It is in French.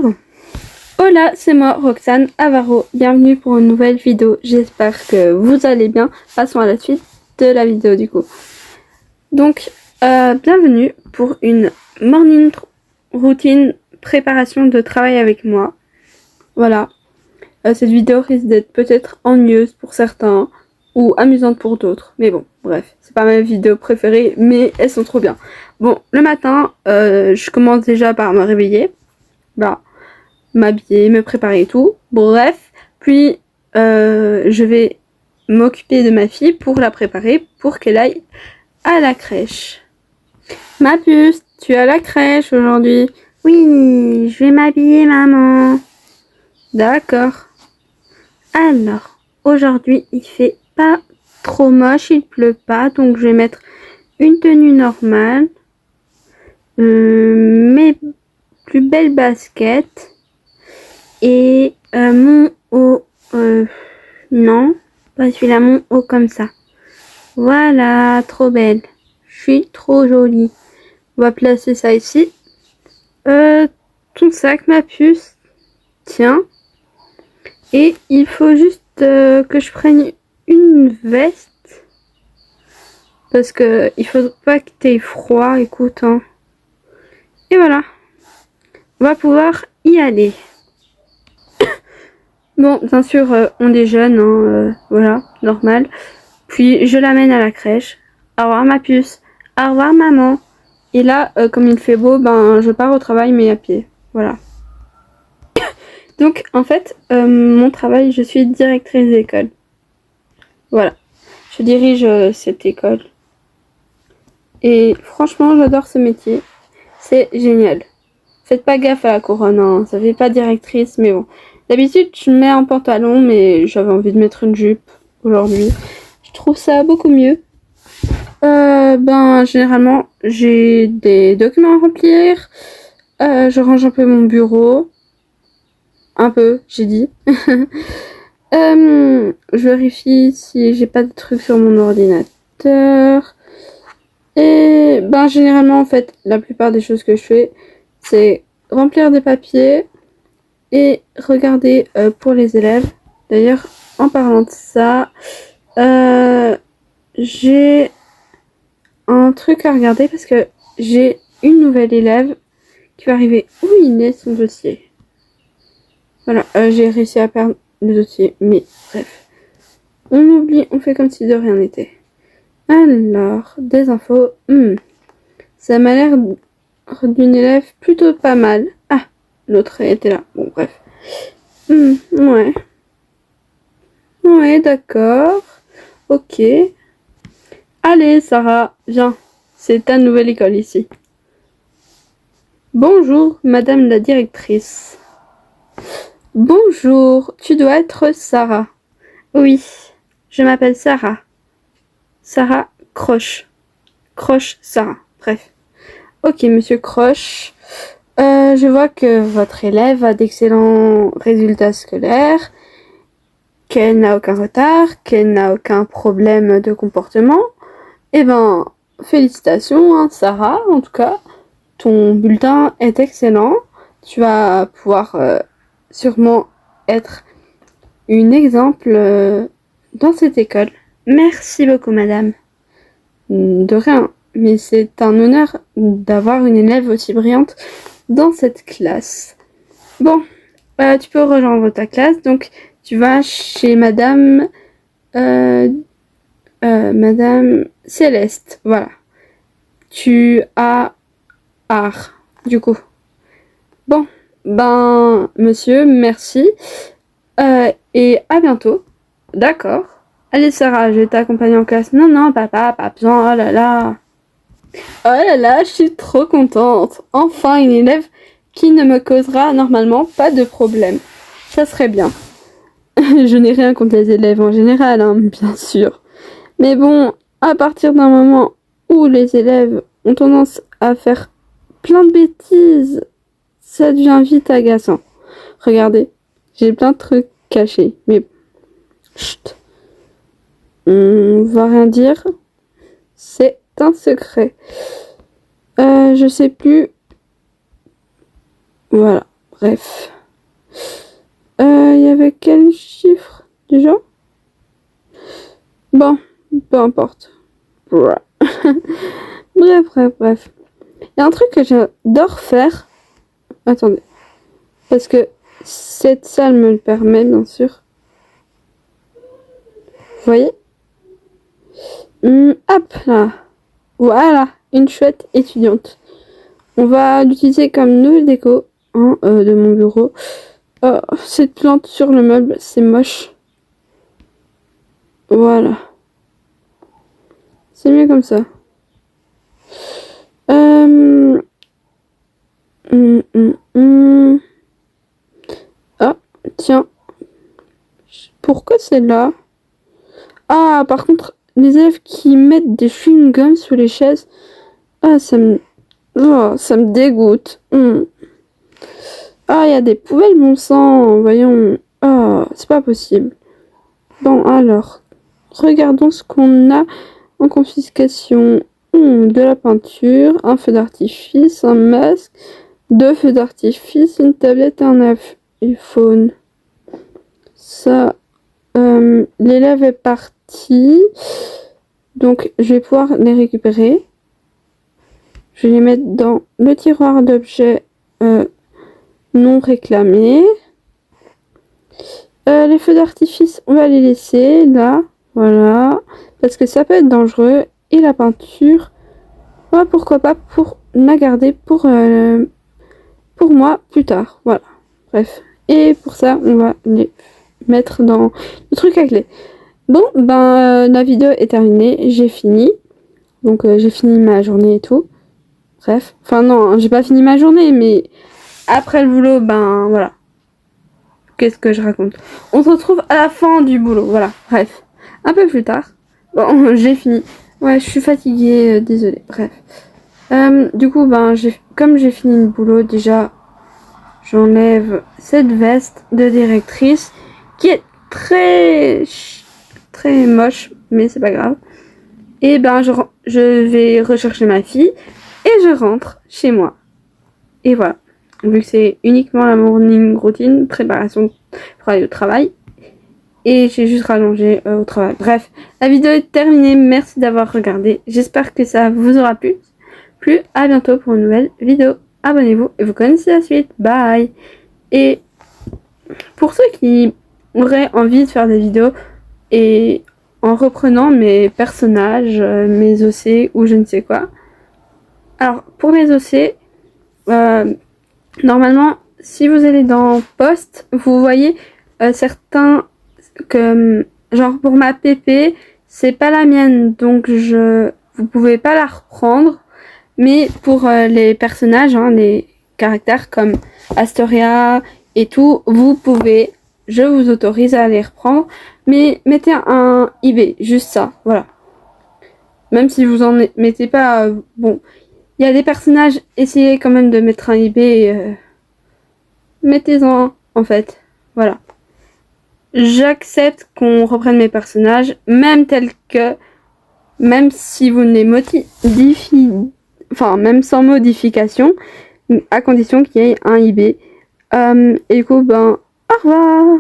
Pardon. Hola, c'est moi, Roxane Avaro. Bienvenue pour une nouvelle vidéo. J'espère que vous allez bien. Passons à la suite de la vidéo du coup. Donc, bienvenue pour une morning routine préparation de travail avec moi. Voilà. Cette vidéo risque d'être peut-être ennuyeuse pour certains ou amusante pour d'autres. Mais bon, bref, c'est pas ma vidéo préférée, mais elles sont trop bien. Bon, le matin, je commence déjà par me réveiller. Voilà. M'habiller, me préparer et tout. Bref, puis je vais m'occuper de ma fille pour la préparer pour qu'elle aille à la crèche. Ma puce, tu es à la crèche aujourd'hui? Oui, je vais m'habiller, maman. D'accord. Alors, aujourd'hui, il fait pas trop moche, il pleut pas, donc je vais mettre une tenue normale, mes plus belles baskets et mon haut, non, pas celui-là, mon haut comme ça. Voilà, trop belle. Je suis trop jolie. On va placer ça ici. Ton sac, ma puce. Tiens. Et il faut juste que je prenne une veste. Parce que il faut pas que t'aies froid, écoute. Hein. Et voilà. On va pouvoir y aller. Bon, bien sûr, on déjeune, hein, voilà, normal. Puis je l'amène à la crèche. Au revoir ma puce. Au revoir maman. Et là, comme il fait beau, ben je pars au travail mais à pied. Voilà. Donc en fait, mon travail, je suis directrice d'école. Voilà. Je dirige cette école. Et franchement, j'adore ce métier. C'est génial. Faites pas gaffe à la couronne, hein. Ça fait pas directrice, mais bon. D'habitude, je mets un pantalon, mais j'avais envie de mettre une jupe aujourd'hui. Je trouve ça beaucoup mieux. Ben, généralement, j'ai des documents à remplir. Je range un peu mon bureau. Un peu, j'ai dit. Je vérifie si j'ai pas de trucs sur mon ordinateur. Et ben, généralement, en fait, la plupart des choses que je fais, c'est remplir des papiers et regarder pour les élèves. D'ailleurs, en parlant de ça, j'ai un truc à regarder parce que j'ai une nouvelle élève qui va arriver. Où il est son dossier? Voilà, j'ai réussi à perdre le dossier, mais bref. On oublie, on fait comme si de rien n'était. Alors, des infos. Ça m'a l'air d'une élève plutôt pas mal. Ah, l'autre était là. Bon, bref. Ouais. Ouais, d'accord. Ok. Allez, Sarah, viens. C'est ta nouvelle école ici. Bonjour, madame la directrice. Bonjour, tu dois être Sarah. Oui, je m'appelle Sarah. Sarah Croche. Croche Sarah, bref. Ok, monsieur Croche. Je vois que votre élève a d'excellents résultats scolaires, qu'elle n'a aucun retard, qu'elle n'a aucun problème de comportement. Eh ben, félicitations, hein, Sarah, en tout cas. Ton bulletin est excellent. Tu vas pouvoir sûrement être une exemple dans cette école. Merci beaucoup, madame. De rien, mais c'est un honneur d'avoir une élève aussi brillante dans cette classe. Bon, tu peux rejoindre ta classe. Donc, tu vas chez madame... Madame Céleste, voilà. Tu as art, du coup. Bon, ben, monsieur, merci. Et à bientôt. D'accord. Allez, Sarah, je vais t'accompagner en classe. Non, non, papa, pas besoin, oh là là. Oh là là, je suis trop contente. Enfin, une élève qui ne me causera normalement pas de problème. Ça serait bien. Je n'ai rien contre les élèves en général, hein, bien sûr. Mais bon, à partir d'un moment où les élèves ont tendance à faire plein de bêtises, ça devient vite agaçant. Regardez, j'ai plein de trucs cachés, mais chut, on va rien dire, c'est un secret. Je sais plus. Voilà, bref. Il y avait quel chiffre déjà? Bon, peu importe. Bref. Bref. Il y a un truc que j'adore faire. Attendez. Parce que cette salle me le permet, bien sûr. Vous voyez? Hop là. Voilà, une chouette étudiante. On va l'utiliser comme nouvelle déco de mon bureau. Oh, cette plante sur le meuble, c'est moche. Voilà. C'est mieux comme ça. Ah, tiens. Pourquoi c'est là? Ah, par contre, les élèves qui mettent des chewing-gums sous les chaises. Ah, ça me dégoûte. Ah, il y a des poubelles, mon sang. Voyons. Ah, c'est pas possible. Bon, alors. Regardons ce qu'on a en confiscation. De la peinture, un feu d'artifice, un masque, 2 feux d'artifice, une tablette et un iPhone. Ça, l'élève est parti. Donc, je vais pouvoir les récupérer. Je vais les mettre dans le tiroir d'objets non réclamés. Les feux d'artifice, on va les laisser là. Voilà. Parce que ça peut être dangereux. Et la peinture, ouais, pourquoi pas pour la garder pour moi plus tard. Voilà. Bref. Et pour ça, on va les mettre dans le truc à clé. Bon, la vidéo est terminée. J'ai fini. Donc, j'ai fini ma journée et tout. Bref. Enfin, non, j'ai pas fini ma journée, mais après le boulot, voilà. Qu'est-ce que je raconte? On se retrouve à la fin du boulot. Voilà. Bref. Un peu plus tard. Bon, j'ai fini. Ouais, je suis fatiguée, désolée. Bref. Du coup, comme j'ai fini le boulot, déjà, j'enlève cette veste de directrice qui est très moche, mais c'est pas grave. Et je vais rechercher ma fille et je rentre chez moi. Et voilà. Vu que c'est uniquement la morning routine, préparation pour aller au travail. Et j'ai juste rallongé au travail. Bref, la vidéo est terminée. Merci d'avoir regardé. J'espère que ça vous aura plu. À bientôt pour une nouvelle vidéo. Abonnez-vous et vous connaissez la suite. Bye. Et pour ceux qui auraient envie de faire des vidéos et en reprenant mes personnages, mes OC ou je ne sais quoi. Alors, pour mes OC, normalement, si vous allez dans Post, vous voyez certains que, genre pour ma PP, c'est pas la mienne, donc vous pouvez pas la reprendre. Mais pour les personnages, les caractères comme Astoria et tout, vous pouvez, je vous autorise à les reprendre. Mais mettez un IB, juste ça, voilà. Même si vous en mettez pas, bon, il y a des personnages, essayez quand même de mettre un IB, mettez-en en fait, voilà. J'accepte qu'on reprenne mes personnages, même tels que, même si vous ne les modifiez, enfin même sans modification, à condition qu'il y ait un IB. Et du coup, au revoir.